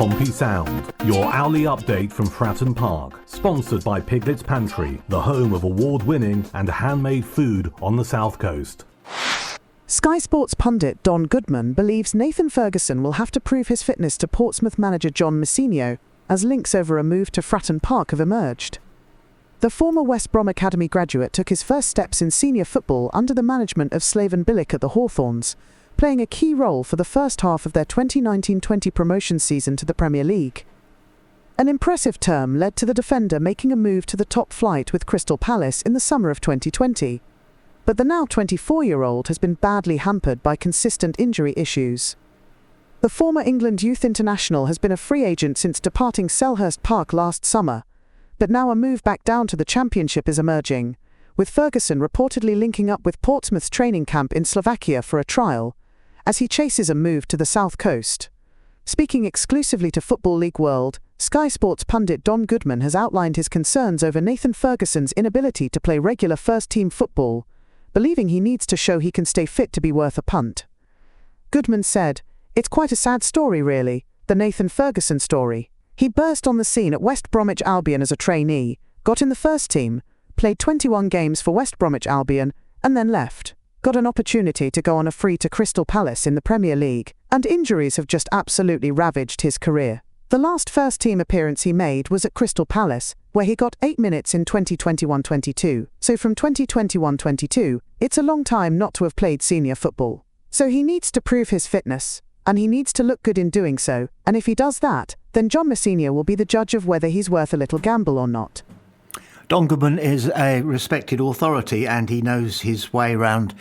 Pompey Sound, your hourly update from Fratton Park, sponsored by Piglet's Pantry, the home of award-winning and handmade food on the South Coast. Sky Sports pundit Don Goodman believes Nathan Ferguson will have to prove his fitness to Portsmouth manager John Mousinho, as links over a move to Fratton Park have emerged. The former West Brom Academy graduate took his first steps in senior football under the management of Slaven Bilic at the Hawthorns, playing a key role for the first half of their 2019-20 promotion season to the Premier League. An impressive term led to the defender making a move to the top flight with Crystal Palace in the summer of 2020. But the now 24-year-old has been badly hampered by consistent injury issues. The former England youth international has been a free agent since departing Selhurst Park last summer, but now a move back down to the Championship is emerging, with Ferguson reportedly linking up with Portsmouth's training camp in Slovakia for a trial, as he chases a move to the South Coast. Speaking exclusively to Football League World, Sky Sports pundit Don Goodman has outlined his concerns over Nathan Ferguson's inability to play regular first-team football, believing he needs to show he can stay fit to be worth a punt. Goodman said, "It's quite a sad story really, the Nathan Ferguson story. He burst on the scene at West Bromwich Albion as a trainee, got in the first team, played 21 games for West Bromwich Albion, and then left. Got an opportunity to go on a free to Crystal Palace in the Premier League, and injuries have just absolutely ravaged his career. The last first-team appearance he made was at Crystal Palace, where he got 8 minutes in 2021-22, so from 2021-22, it's a long time not to have played senior football. So he needs to prove his fitness, and he needs to look good in doing so, and if he does that, then John Mousinho will be the judge of whether he's worth a little gamble or not." Don Goodman is a respected authority and he knows his way around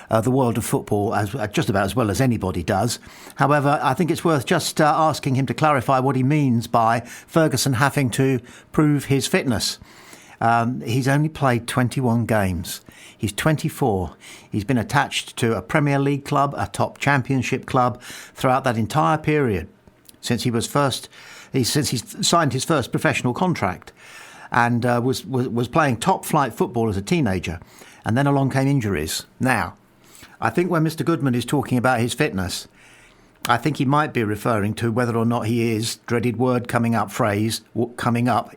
the world of football just about as well as anybody does. However, I think it's worth just asking him to clarify what he means by Ferguson having to prove his fitness. He's only played 21 games. He's 24. He's been attached to a Premier League club, a top Championship club throughout that entire period since he signed his first professional contract. And was playing top-flight football as a teenager. And then along came injuries. Now, I think when Mr. Goodman is talking about his fitness, I think he might be referring to whether or not he is, dreaded word coming up,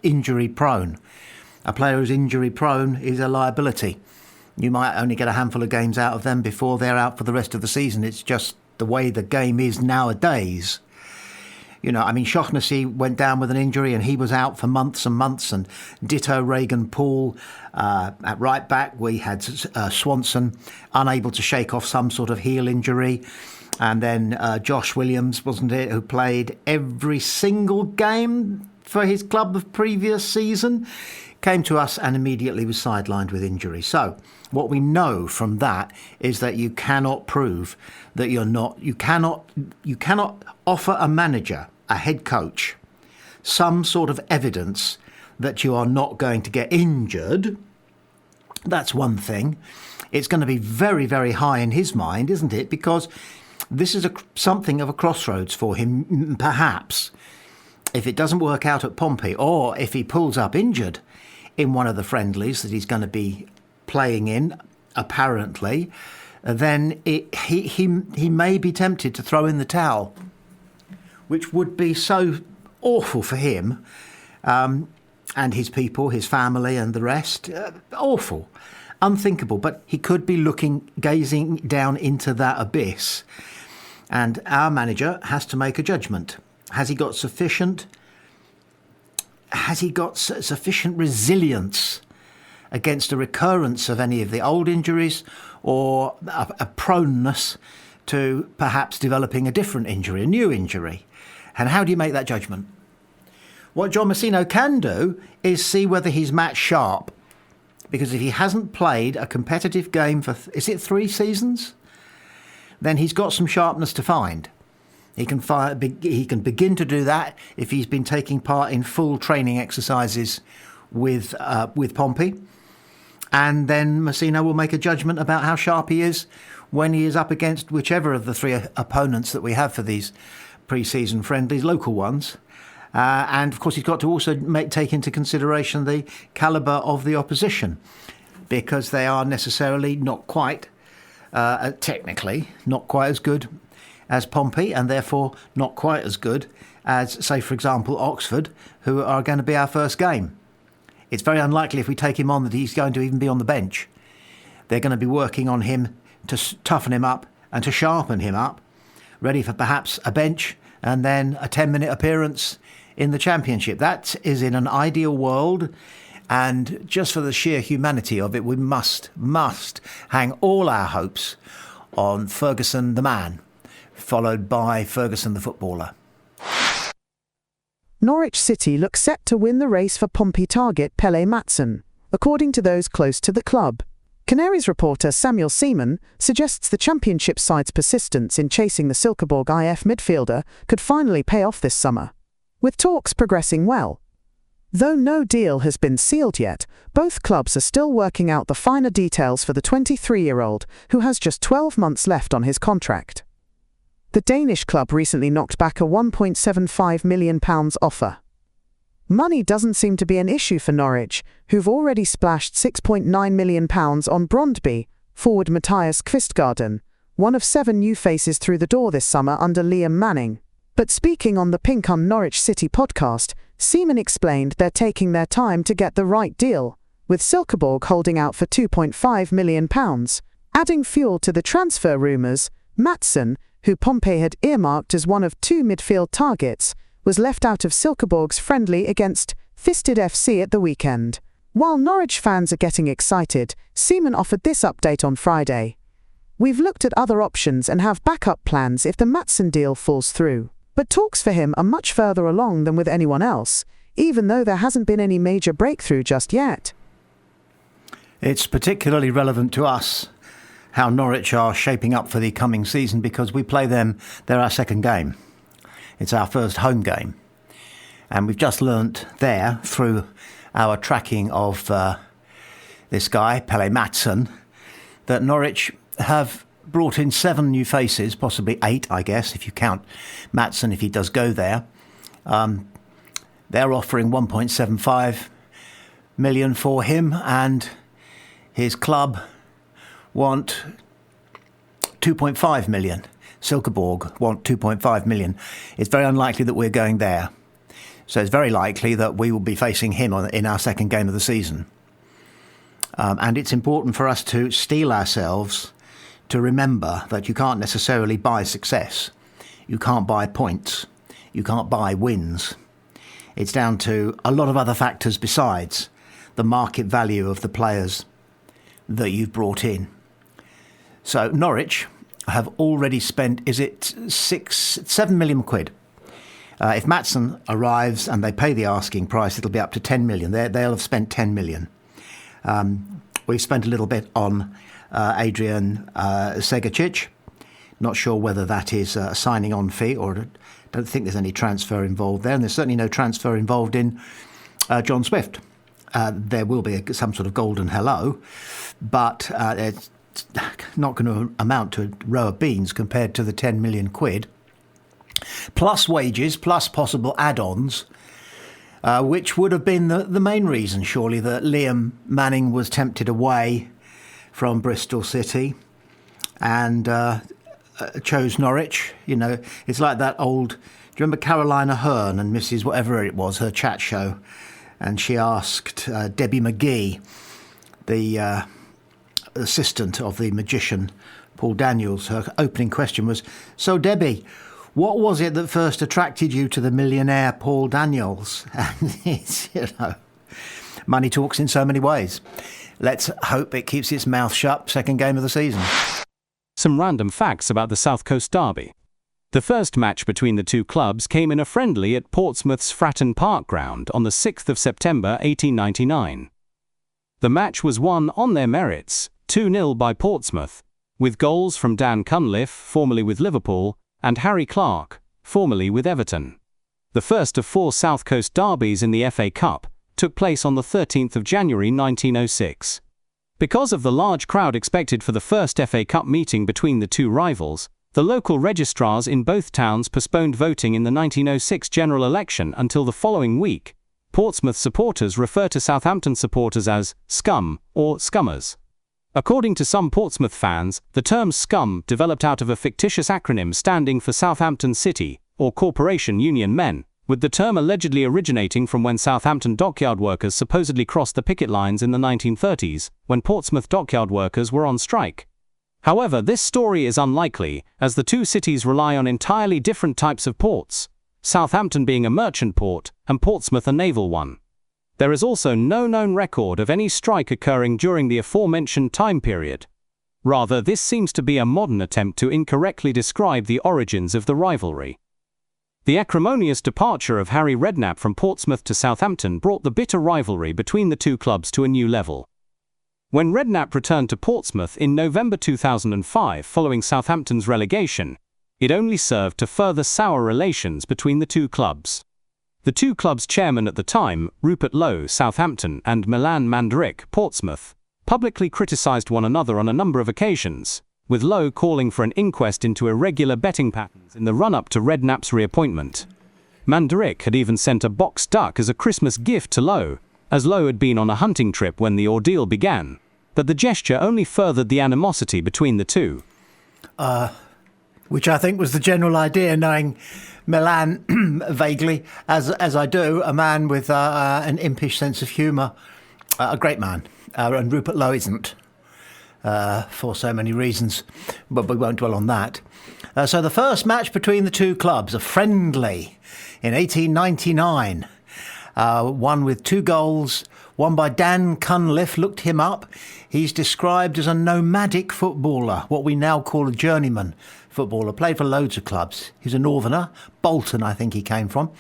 injury-prone. A player who's injury-prone is a liability. You might only get a handful of games out of them before they're out for the rest of the season. It's just the way the game is nowadays. You know, I mean, Shaughnessy went down with an injury and he was out for months and months, and ditto Regan Poole. At right back, we had Swanson unable to shake off some sort of heel injury. And then Josh Williams, wasn't it, who played every single game for his club of previous season, came to us and immediately was sidelined with injury. So what we know from that is that you cannot prove that you cannot offer a manager, a head coach, some sort of evidence that you are not going to get injured. That's one thing. It's going to be very, very high in his mind, isn't it? Because this is something of a crossroads for him, perhaps. If it doesn't work out at Pompey, or if he pulls up injured in one of the friendlies that he's going to be playing in, apparently, then he may be tempted to throw in the towel, which would be so awful for him and his people, his family and the rest. Awful, unthinkable. But he could be gazing down into that abyss. And our manager has to make a judgment. Has he got sufficient resilience against a recurrence of any of the old injuries, or a proneness to perhaps developing a different injury, a new injury? And how do you make that judgment? What John Mousinho can do is see whether he's match sharp. Because if he hasn't played a competitive game for, is it 3 seasons? Then he's got some sharpness to find. He can begin to do that if he's been taking part in full training exercises with Pompey. And then Mousinho will make a judgment about how sharp he is when he is up against whichever of the 3 opponents that we have for these pre-season friendlies, local ones. And, of course, he's got to also take into consideration the calibre of the opposition, because they are necessarily not quite, technically, not quite as good as Pompey and therefore not quite as good as, say, for example, Oxford, who are going to be our first game. It's very unlikely if we take him on that he's going to even be on the bench. They're going to be working on him to toughen him up and to sharpen him up, ready for perhaps a bench and then a 10-minute appearance in the Championship. That is in an ideal world, and just for the sheer humanity of it, we must hang all our hopes on Ferguson the man, followed by Ferguson the footballer. Norwich City look set to win the race for Pompey target Pele MATTSSON, according to those close to the club. Canaries reporter Samuel Seaman suggests the Championship side's persistence in chasing the Silkeborg IF midfielder could finally pay off this summer, with talks progressing well. Though no deal has been sealed yet, both clubs are still working out the finer details for the 23-year-old, who has just 12 months left on his contract. The Danish club recently knocked back a £1.75 million offer. Money doesn't seem to be an issue for Norwich, who've already splashed £6.9 million on Brøndby forward Matthias Kvistgaarden, one of 7 new faces through the door this summer under Liam Manning. But speaking on the Pink on Norwich City podcast, Seaman explained they're taking their time to get the right deal, with Silkeborg holding out for £2.5 million. Adding fuel to the transfer rumours, MATTSSON, who Pompey had earmarked as one of 2 midfield targets, was left out of Silkeborg's friendly against Thisted FC at the weekend. While Norwich fans are getting excited, Seaman offered this update on Friday. "We've looked at other options and have backup plans if the MATTSSON deal falls through. But talks for him are much further along than with anyone else, even though there hasn't been any major breakthrough just yet." It's particularly relevant to us how Norwich are shaping up for the coming season because we play them, they're our second game. It's our first home game. And we've just learnt there, through our tracking of this guy, Pele MATTSSON, that Norwich have brought in 7 new faces, possibly 8, I guess, if you count MATTSSON if he does go there. They're offering 1.75 million for him, and his club want 2.5 million. Silkeborg want 2.5 million. It's very unlikely that we're going there. So it's very likely that we will be facing him in our second game of the season. And it's important for us to steel ourselves to remember that you can't necessarily buy success. You can't buy points. You can't buy wins. It's down to a lot of other factors besides the market value of the players that you've brought in. So Norwich have already spent, is it 7 million quid? If MATTSSON arrives and they pay the asking price, it'll be up to 10 million. They'll have spent 10 million. We've spent a little bit on Adrian Segacic. Not sure whether that is a signing on fee, or I don't think there's any transfer involved there. And there's certainly no transfer involved in John Swift. There will be some sort of golden hello, but it's not going to amount to a row of beans compared to the 10 million quid, plus wages, plus possible add-ons, which would have been the main reason, surely, that Liam Manning was tempted away from Bristol City and chose Norwich. You know, it's like that old, do you remember Carolina Hearn and Mrs. whatever it was, her chat show? And she asked Debbie McGee, the assistant of the magician Paul Daniels, her opening question was, "So Debbie, what was it that first attracted you to the millionaire Paul Daniels?" And it's, you know, money talks in so many ways. Let's hope it keeps its mouth shut. Second game of the season. Some random facts about the South Coast Derby. The first match between the two clubs came in a friendly at Portsmouth's Fratton Park ground on the 6th of September 1899. The match was won on their merits, 2-0 by Portsmouth, with goals from Dan Cunliffe, formerly with Liverpool, and Harry Clarke, formerly with Everton. The first of 4 South Coast derbies in the FA Cup took place on the 13th of January 1906. Because of the large crowd expected for the first FA Cup meeting between the two rivals, the local registrars in both towns postponed voting in the 1906 general election until the following week. Portsmouth supporters refer to Southampton supporters as scum or scummers. According to some Portsmouth fans, the term scum developed out of a fictitious acronym standing for Southampton City, or Corporation Union Men, with the term allegedly originating from when Southampton dockyard workers supposedly crossed the picket lines in the 1930s, when Portsmouth dockyard workers were on strike. However, this story is unlikely, as the two cities rely on entirely different types of ports, Southampton being a merchant port and Portsmouth a naval one. There is also no known record of any strike occurring during the aforementioned time period. Rather, this seems to be a modern attempt to incorrectly describe the origins of the rivalry. The acrimonious departure of Harry Redknapp from Portsmouth to Southampton brought the bitter rivalry between the two clubs to a new level. When Redknapp returned to Portsmouth in November 2005 following Southampton's relegation, it only served to further sour relations between the two clubs. The two clubs' chairmen at the time, Rupert Lowe, Southampton, and Milan Mandaric, Portsmouth, publicly criticised one another on a number of occasions, with Lowe calling for an inquest into irregular betting patterns in the run-up to Redknapp's reappointment. Mandaric had even sent a boxed duck as a Christmas gift to Lowe, as Lowe had been on a hunting trip when the ordeal began, but the gesture only furthered the animosity between the two. Which I think was the general idea, knowing Milan vaguely, as I do, a man with an impish sense of humour, a great man, and Rupert Lowe isn't, for so many reasons, but we won't dwell on that. So the first match between the two clubs, a friendly, in 1899, one with 2 goals, one by Dan Cunliffe, looked him up. He's described as a nomadic footballer, what we now call a journeyman footballer, played for loads of clubs. He's a northerner, Bolton I think he came from.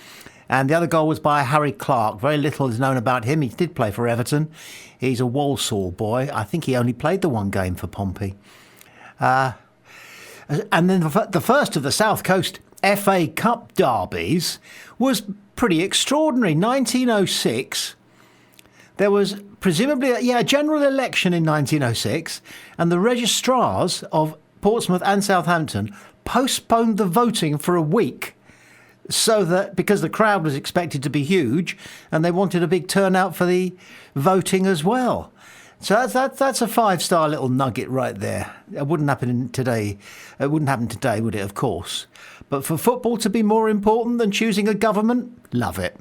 And the other goal was by Harry Clark. Very little is known about him. He did play for Everton. He's a Walsall boy. I think he only played the one game for Pompey. And then the first of the South Coast FA Cup derbies was pretty extraordinary. 1906, there was presumably a general election in 1906, and the registrars of Portsmouth and Southampton postponed the voting for a week, so that because the crowd was expected to be huge and they wanted a big turnout for the voting as well. So that's a 5-star little nugget right there. It wouldn't happen today. It wouldn't happen today, would it? Of course. But for football to be more important than choosing a government, love it.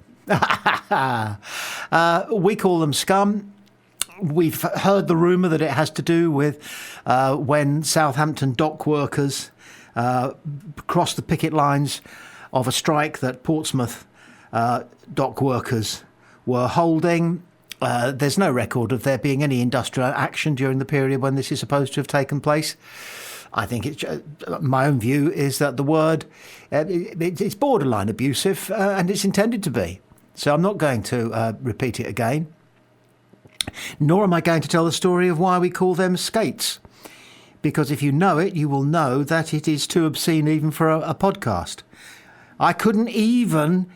We call them scum. We've heard the rumour that it has to do with when Southampton dock workers crossed the picket lines of a strike that Portsmouth dock workers were holding. There's no record of there being any industrial action during the period when this is supposed to have taken place. I think my own view is that the word, it's borderline abusive, and it's intended to be. So I'm not going to repeat it again. Nor am I going to tell the story of why we call them skates. Because if you know it, you will know that it is too obscene even for a podcast. I couldn't even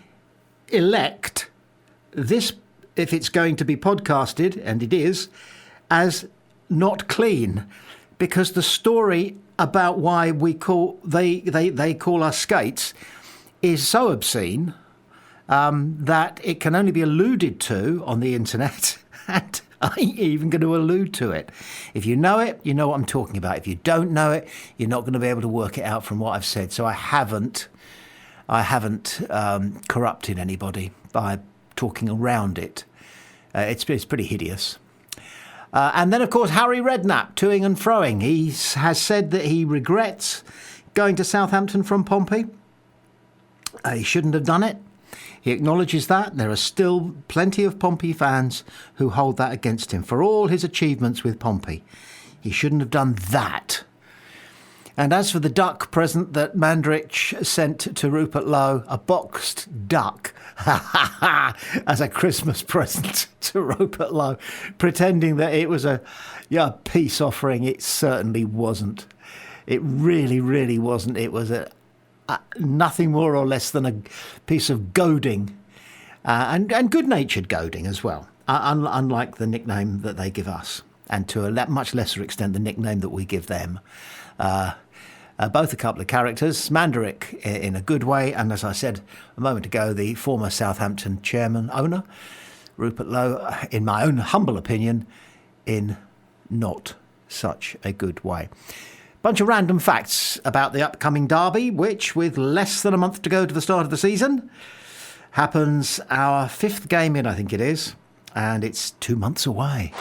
elect this, if it's going to be podcasted, and it is, as not clean. Because the story about why we call they call us skates is so obscene that it can only be alluded to on the internet. And I ain't even going to allude to it. If you know it, you know what I'm talking about. If you don't know it, you're not going to be able to work it out from what I've said. So I haven't corrupted anybody by talking around it. It's pretty hideous. And then, of course, Harry Redknapp, toing and froing. He has said that he regrets going to Southampton from Pompey. He shouldn't have done it. He acknowledges that. There are still plenty of Pompey fans who hold that against him for all his achievements with Pompey. He shouldn't have done that. And as for the duck present that Mandaric sent to Rupert Lowe, a boxed duck, as a Christmas present to Rupert Lowe, pretending that it was a peace offering, it certainly wasn't. It really, really wasn't. It was nothing more or less than a piece of goading, and good-natured goading as well, unlike the nickname that they give us, and to a much lesser extent the nickname that we give them. Both a couple of characters, Mandaric in a good way, and as I said a moment ago, the former Southampton owner, Rupert Lowe, in my own humble opinion, in not such a good way. Bunch of random facts about the upcoming derby, which, with less than a month to go to the start of the season, happens our 5th game in, I think it is, and it's 2 months away.